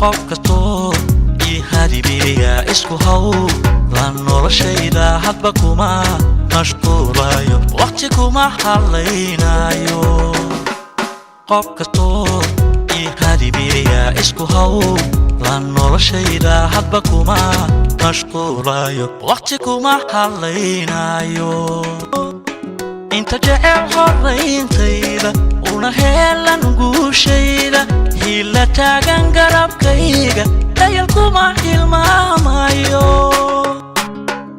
qof kasto ii hadibiya isku haw la noloshayda hadba kuma mashquulayo waqti kuma halaynayo qof kasto ii hadibiya isku haw la noloshayda hadba kuma mashquulayo waqti kuma halaynayo inta jecel horayntayda una helan guushayda hila taagan garabkayga dayal kuma hilmaamayo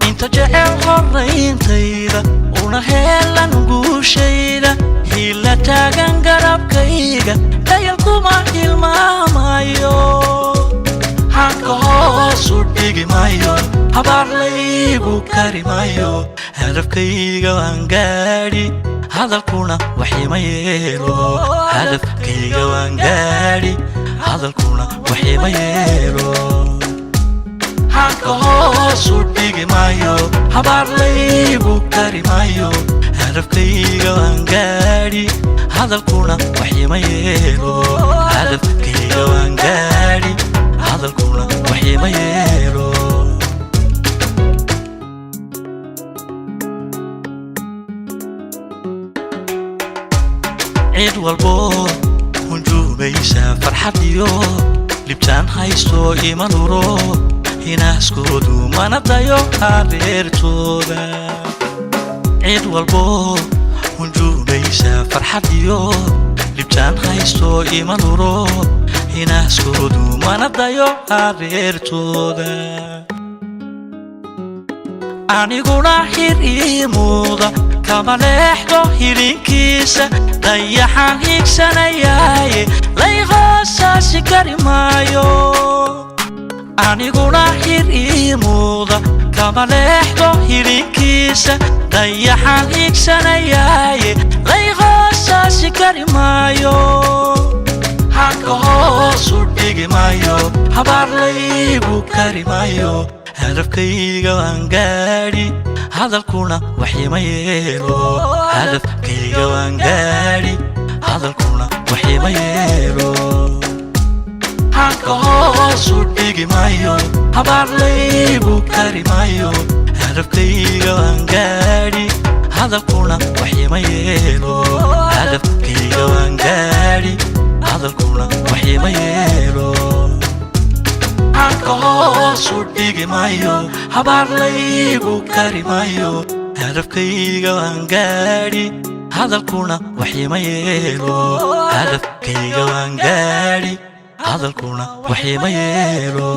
inta jecel horayntayda una helan guushayda hila taagan garabkayga dayal kuma hilmaamayo hanka hoosu dhigi mayo habaar laygu kari mayo hadafkayga waan gaadhi hadalkuna waxima yeelo hadafkayga waan gaadhi hadalkuna waxima yeelo hanka hoosu dhigi mayo habaar laygu kari mayo hadafkayga waan gaadhi hadalkuna waxima yeelo hadafkayga waan gaadhi hadalkuna waxima yeelo عيد والبو ونجوبيسا فرحتيو لبتان هايستو إيمانورو هنا سكودو ما نبدايو هاريرتودا عيد والبو ونجوبيسا فرحتيو لبتان هايستو إيمانورو هنا سكودو ما نبدايو هاريرتودا أنيقونا هيريمودا كما لحظة هيرينكيسا ضيحان هيكساناياي لايغاساسي كاريمايو أنيقونا هيريمودا كما لحظة هيرينكيسا ضيحان هيكساناياي لايغاساسي كاريمايو هانكا هوسو ديغي مايو habaar laygu kari mayo hadafkayga waan gaadhi hadalkuna waxima yeelo hadafkayga waan gaadhi hadalkuna waxima yeelo hanka hoosu dhigi mayo habaar laygu kari mayo hadafkayga waan gaadhi hadalkuna waxima yeelo hadafkayga waan gaadhi hadalkuna waxima yeelo hanka hoosu dhigi mayo habaar laygu kari mayo hadafkayga waan gaadhi hadalkuna waxima yeelo hadafkayga waan gaadhi hadalkuna waxima yeelo